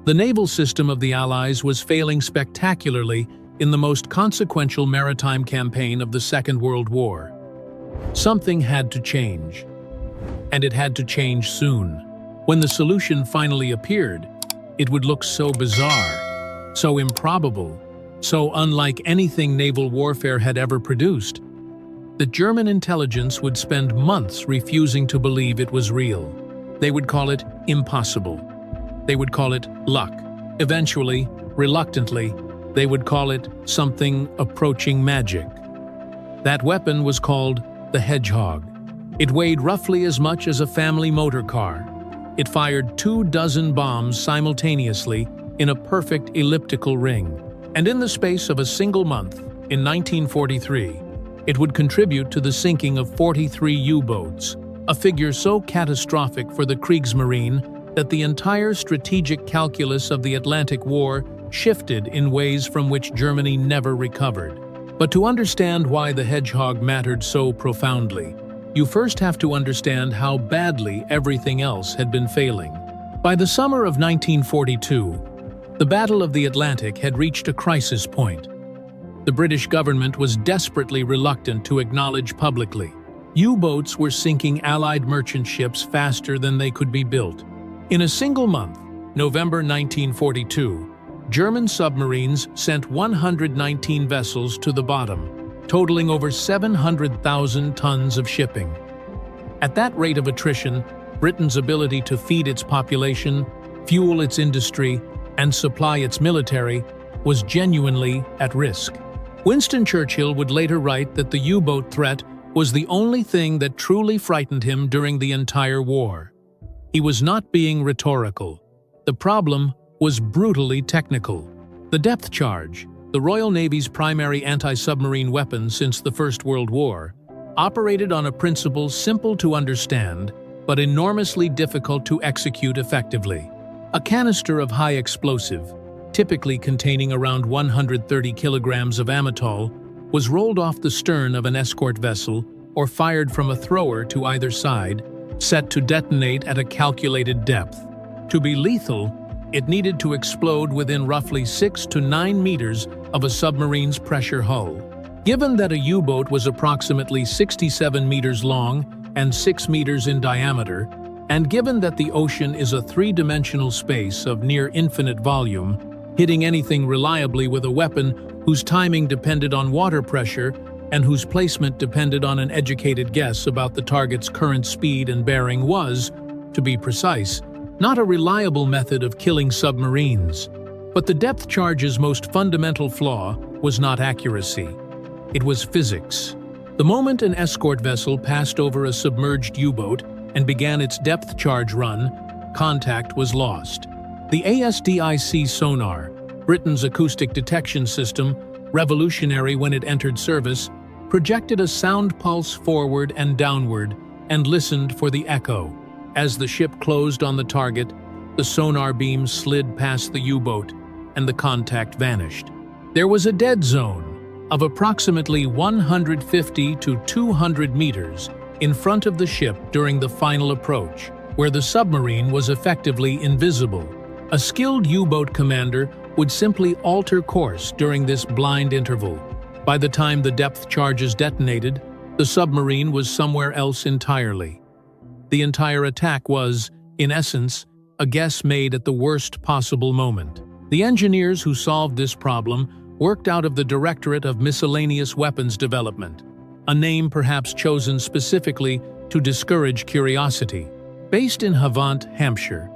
The naval system of the Allies was failing spectacularly in the most consequential maritime campaign of the Second World War. Something had to change. And it had to change soon. When the solution finally appeared, it would look so bizarre, so improbable, so unlike anything naval warfare had ever produced, that German intelligence would spend months refusing to believe it was real. They would call it impossible. They would call it luck. Eventually, reluctantly, they would call it something approaching magic. That weapon was called the Hedgehog. It weighed roughly as much as a family motor car. It fired 24 bombs simultaneously in a perfect elliptical ring. And in the space of a single month, in 1943, it would contribute to the sinking of 43 U-boats, a figure so catastrophic for the Kriegsmarine that the entire strategic calculus of the Atlantic War shifted in ways from which Germany never recovered. But to understand why the Hedgehog mattered so profoundly, you first have to understand how badly everything else had been failing. By the summer of 1942, the Battle of the Atlantic had reached a crisis point. The British government was desperately reluctant to acknowledge publicly. U-boats were sinking Allied merchant ships faster than they could be built. In a single month, November 1942, German submarines sent 119 vessels to the bottom, totaling over 700,000 tons of shipping. At that rate of attrition, Britain's ability to feed its population, fuel its industry, and supply its military was genuinely at risk. Winston Churchill would later write that the U-boat threat was the only thing that truly frightened him during the entire war. He was not being rhetorical. The problem was brutally technical. The depth charge, the Royal Navy's primary anti-submarine weapon since the First World War, operated on a principle simple to understand, but enormously difficult to execute effectively. A canister of high explosive, typically containing around 130 kilograms of amytal, was rolled off the stern of an escort vessel or fired from a thrower to either side, set to detonate at a calculated depth. To be lethal, it needed to explode within roughly 6 to 9 meters of a submarine's pressure hull. Given that a U-boat was approximately 67 meters long and 6 meters in diameter, and given that the ocean is a three-dimensional space of near infinite volume, hitting anything reliably with a weapon whose timing depended on water pressure and whose placement depended on an educated guess about the target's current speed and bearing was, to be precise, not a reliable method of killing submarines. But the depth charge's most fundamental flaw was not accuracy. It was physics. The moment an escort vessel passed over a submerged U-boat and began its depth charge run, contact was lost. The ASDIC sonar, Britain's acoustic detection system, revolutionary when it entered service, projected a sound pulse forward and downward and listened for the echo. As the ship closed on the target, the sonar beam slid past the U-boat and the contact vanished. There was a dead zone of approximately 150 to 200 meters in front of the ship during the final approach, where the submarine was effectively invisible. A skilled U-boat commander would simply alter course during this blind interval. By the time the depth charges detonated, the submarine was somewhere else entirely. The entire attack was, in essence, a guess made at the worst possible moment. The engineers who solved this problem worked out of the Directorate of Miscellaneous Weapons Development, a name perhaps chosen specifically to discourage curiosity. Based in Havant, Hampshire,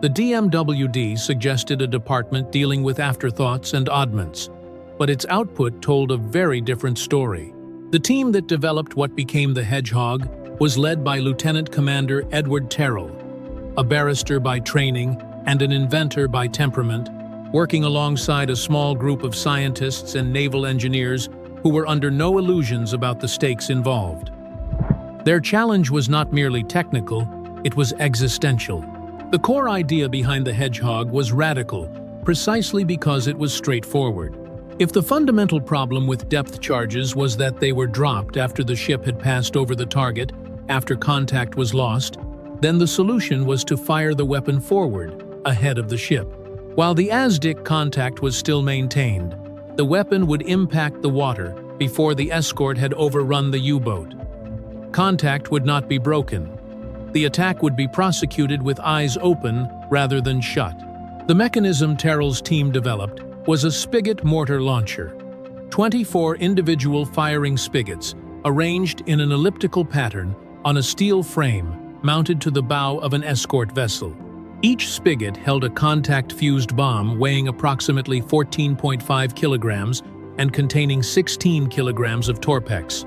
the DMWD suggested a department dealing with afterthoughts and oddments, but its output told a very different story. The team that developed what became the Hedgehog was led by Lieutenant Commander Edward Terrell, a barrister by training and an inventor by temperament, working alongside a small group of scientists and naval engineers who were under no illusions about the stakes involved. Their challenge was not merely technical, it was existential. The core idea behind the Hedgehog was radical, precisely because it was straightforward. If the fundamental problem with depth charges was that they were dropped after the ship had passed over the target, after contact was lost, then the solution was to fire the weapon forward, ahead of the ship. While the as-dick contact was still maintained, the weapon would impact the water before the escort had overrun the U-boat. Contact would not be broken. The attack would be prosecuted with eyes open rather than shut. The mechanism Terrell's team developed was a spigot mortar launcher. 24 individual firing spigots, arranged in an elliptical pattern on a steel frame mounted to the bow of an escort vessel. Each spigot held a contact-fused bomb weighing approximately 14.5 kilograms and containing 16 kilograms of Torpex,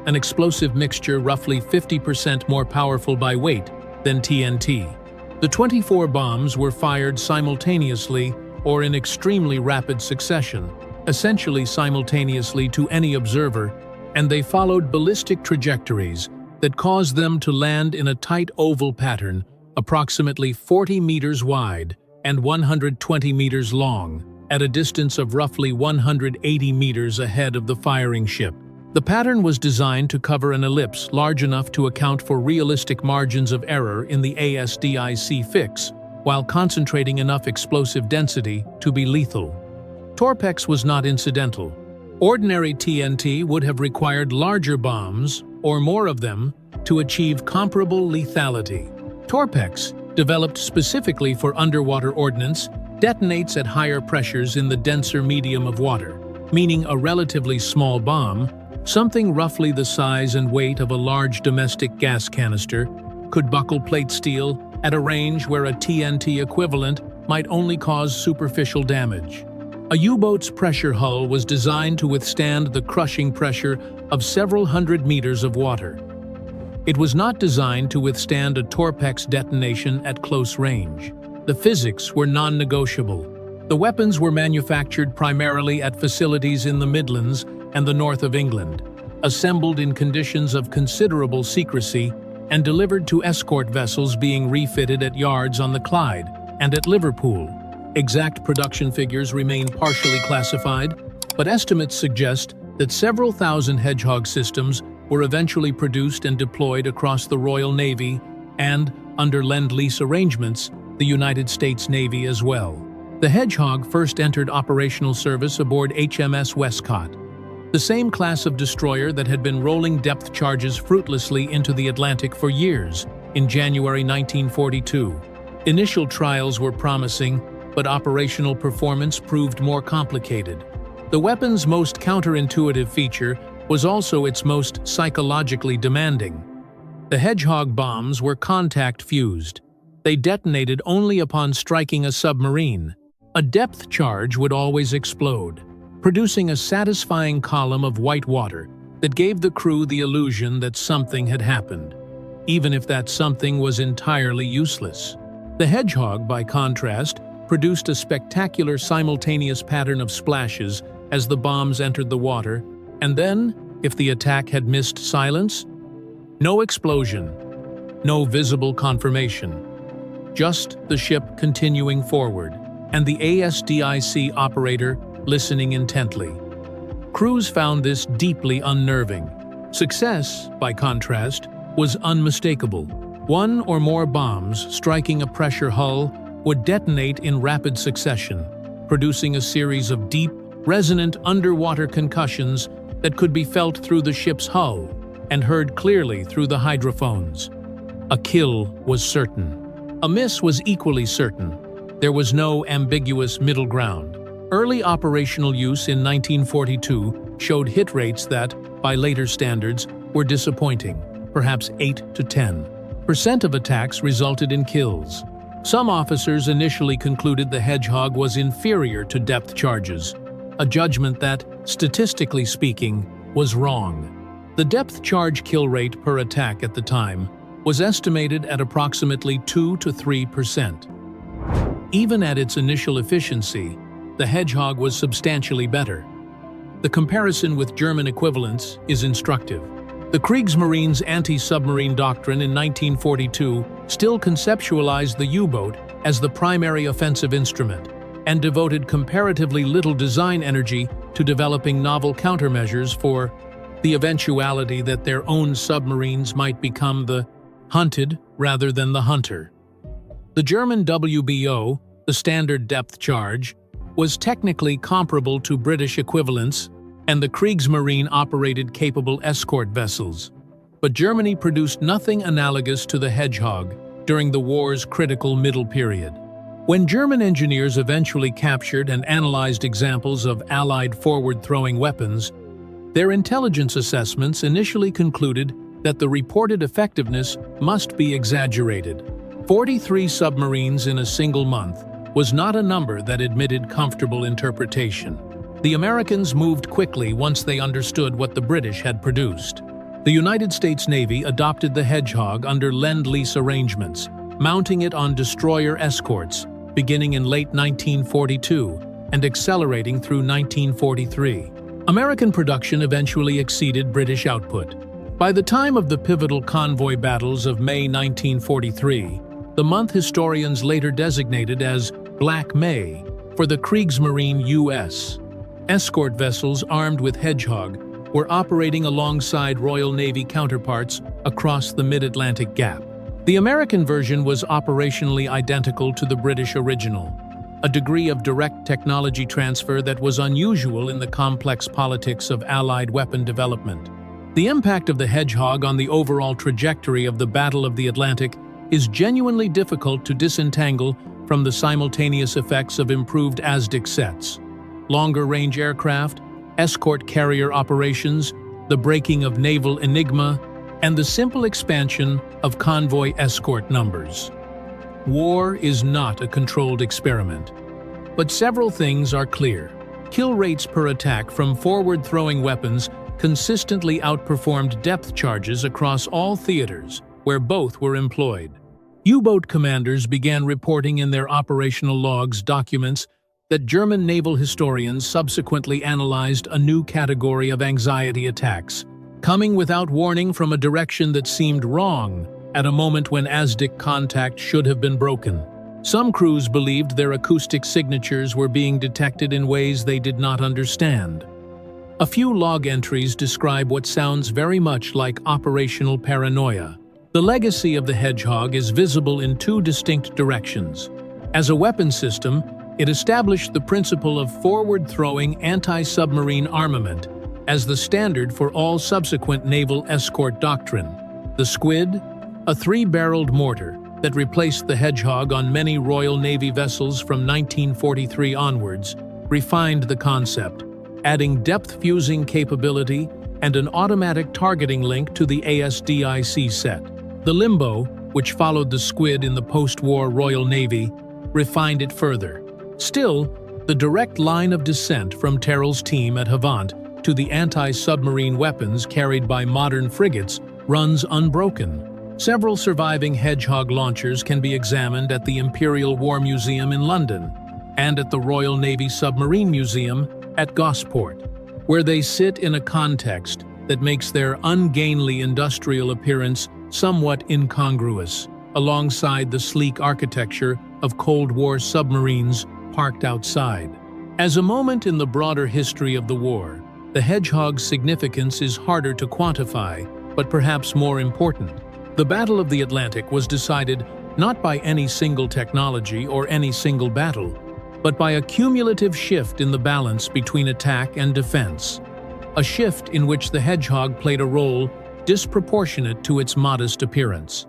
an explosive mixture roughly 50% more powerful by weight than TNT. The 24 bombs were fired simultaneously or in extremely rapid succession, essentially simultaneously to any observer, and they followed ballistic trajectories that caused them to land in a tight oval pattern approximately 40 meters wide and 120 meters long, at a distance of roughly 180 meters ahead of the firing ship. The pattern was designed to cover an ellipse large enough to account for realistic margins of error in the ASDIC fix, while concentrating enough explosive density to be lethal. Torpex was not incidental. Ordinary TNT would have required larger bombs, or more of them, to achieve comparable lethality. Torpex, developed specifically for underwater ordnance, detonates at higher pressures in the denser medium of water, meaning a relatively small bomb, something roughly the size and weight of a large domestic gas canister, could buckle plate steel at a range where a TNT equivalent might only cause superficial damage. A U-boat's pressure hull was designed to withstand the crushing pressure of several hundred meters of water. It was not designed to withstand a Torpex detonation at close range. The physics were non-negotiable. The weapons were manufactured primarily at facilities in the Midlands and the north of England, assembled in conditions of considerable secrecy, and delivered to escort vessels being refitted at yards on the Clyde and at Liverpool. Exact production figures remain partially classified, but estimates suggest that several thousand Hedgehog systems were eventually produced and deployed across the Royal Navy and, under Lend-Lease arrangements, the United States Navy as well. The Hedgehog first entered operational service aboard HMS Westcott, the same class of destroyer that had been rolling depth charges fruitlessly into the Atlantic for years, in January 1942. Initial trials were promising, but operational performance proved more complicated. The weapon's most counterintuitive feature was also its most psychologically demanding. The Hedgehog bombs were contact-fused. They detonated only upon striking a submarine. A depth charge would always explode, producing a satisfying column of white water that gave the crew the illusion that something had happened, even if that something was entirely useless. The Hedgehog, by contrast, produced a spectacular simultaneous pattern of splashes as the bombs entered the water, and then, if the attack had missed silence, no explosion, no visible confirmation, just the ship continuing forward, and the ASDIC operator listening intently. Crews found this deeply unnerving. Success, by contrast, was unmistakable. One or more bombs striking a pressure hull would detonate in rapid succession, producing a series of deep, resonant underwater concussions that could be felt through the ship's hull and heard clearly through the hydrophones. A kill was certain. A miss was equally certain. There was no ambiguous middle ground. Early operational use in 1942 showed hit rates that, by later standards, were disappointing, perhaps 8 to 10% of attacks resulted in kills. Some officers initially concluded the Hedgehog was inferior to depth charges, a judgment that, statistically speaking, was wrong. The depth charge kill rate per attack at the time was estimated at approximately 2 to 3%. Even at its initial efficiency, the Hedgehog was substantially better. The comparison with German equivalents is instructive. The Kriegsmarine's anti-submarine doctrine in 1942 still conceptualized the U-boat as the primary offensive instrument and devoted comparatively little design energy to developing novel countermeasures for the eventuality that their own submarines might become the hunted rather than the hunter. The German WBO the standard depth charge, was technically comparable to British equivalents, and the Kriegsmarine operated capable escort vessels. But Germany produced nothing analogous to the Hedgehog during the war's critical middle period. When German engineers eventually captured and analyzed examples of Allied forward-throwing weapons, their intelligence assessments initially concluded that the reported effectiveness must be exaggerated. 43 submarines in a single month was not a number that admitted comfortable interpretation. The Americans moved quickly once they understood what the British had produced. The United States Navy adopted the Hedgehog under Lend-Lease arrangements, mounting it on destroyer escorts, beginning in late 1942 and accelerating through 1943. American production eventually exceeded British output. By the time of the pivotal convoy battles of May 1943, the month historians later designated as Black May for the Kriegsmarine U.S. escort vessels armed with Hedgehog were operating alongside Royal Navy counterparts across the mid-Atlantic Gap. The American version was operationally identical to the British original, a degree of direct technology transfer that was unusual in the complex politics of Allied weapon development. The impact of the Hedgehog on the overall trajectory of the Battle of the Atlantic is genuinely difficult to disentangle from the simultaneous effects of improved ASDIC sets, longer-range aircraft, escort carrier operations, the breaking of naval enigma, and the simple expansion of convoy escort numbers. War is not a controlled experiment. But several things are clear. Kill rates per attack from forward-throwing weapons consistently outperformed depth charges across all theaters where both were employed. U-boat commanders began reporting in their operational logs documents that German naval historians subsequently analyzed a new category of anxiety attacks, coming without warning from a direction that seemed wrong at a moment when ASDIC contact should have been broken. Some crews believed their acoustic signatures were being detected in ways they did not understand. A few log entries describe what sounds very much like operational paranoia. The legacy of the Hedgehog is visible in two distinct directions. As a weapon system, it established the principle of forward-throwing anti-submarine armament as the standard for all subsequent naval escort doctrine. The Squid, a three-barreled mortar that replaced the Hedgehog on many Royal Navy vessels from 1943 onwards, refined the concept, adding depth-fusing capability and an automatic targeting link to the ASDIC set. The Limbo, which followed the Squid in the post-war Royal Navy, refined it further. Still, the direct line of descent from Terrell's team at Havant to the anti-submarine weapons carried by modern frigates runs unbroken. Several surviving Hedgehog launchers can be examined at the Imperial War Museum in London and at the Royal Navy Submarine Museum at Gosport, where they sit in a context that makes their ungainly industrial appearance somewhat incongruous, alongside the sleek architecture of Cold War submarines parked outside. As a moment in the broader history of the war, the Hedgehog's significance is harder to quantify, but perhaps more important. The Battle of the Atlantic was decided not by any single technology or any single battle, but by a cumulative shift in the balance between attack and defense. A shift in which the Hedgehog played a role disproportionate to its modest appearance.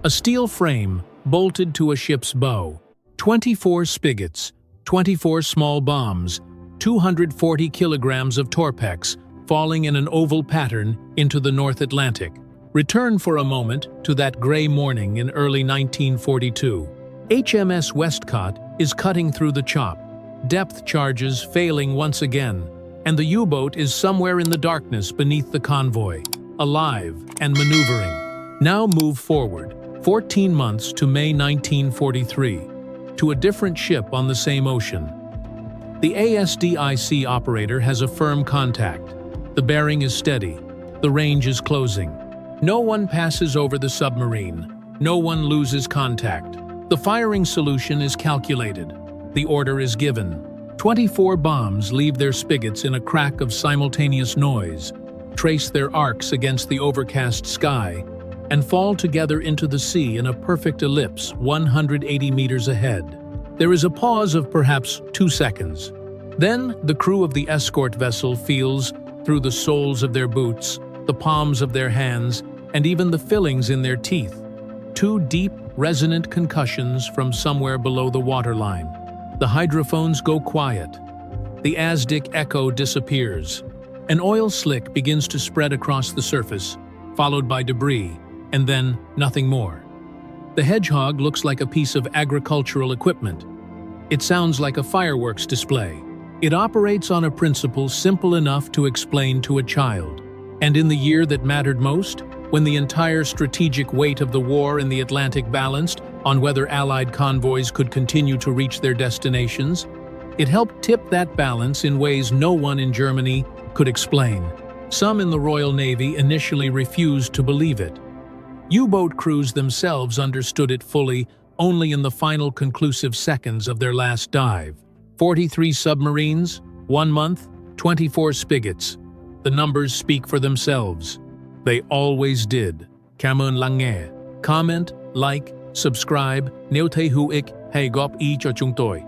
A steel frame bolted to a ship's bow, 24 spigots, 24 small bombs, 240 kilograms of Torpex falling in an oval pattern into the North Atlantic. Return for a moment to that gray morning in early 1942. HMS Westcott is cutting through the chop, depth charges failing once again, and the U-boat is somewhere in the darkness beneath the convoy, alive and maneuvering. Now move forward, 14 months to May 1943, to a different ship on the same ocean. The ASDIC operator has a firm contact. The bearing is steady. The range is closing. No one passes over the submarine. No one loses contact. The firing solution is calculated. The order is given. 24 bombs leave their spigots in a crack of simultaneous noise, trace their arcs against the overcast sky, and fall together into the sea in a perfect ellipse 180 meters ahead. There is a pause of perhaps 2 seconds. Then, the crew of the escort vessel feels, through the soles of their boots, the palms of their hands, and even the fillings in their teeth, 2 deep, resonant concussions from somewhere below the waterline. The hydrophones go quiet. The Azdic echo disappears. An oil slick begins to spread across the surface, followed by debris, and then nothing more. The Hedgehog looks like a piece of agricultural equipment. It sounds like a fireworks display. It operates on a principle simple enough to explain to a child. And in the year that mattered most, when the entire strategic weight of the war in the Atlantic balanced on whether Allied convoys could continue to reach their destinations, it helped tip that balance in ways no one in Germany could explain. Some in the Royal Navy initially refused to believe it. U-boat crews themselves understood it fully only in the final conclusive seconds of their last dive. 43 submarines, 1 month, 24 spigots. The numbers speak for themselves. They always did. Kamun Lange. Comment, like, subscribe, nếu thấy hữu ích, hãy góp ý cho chúng tôi.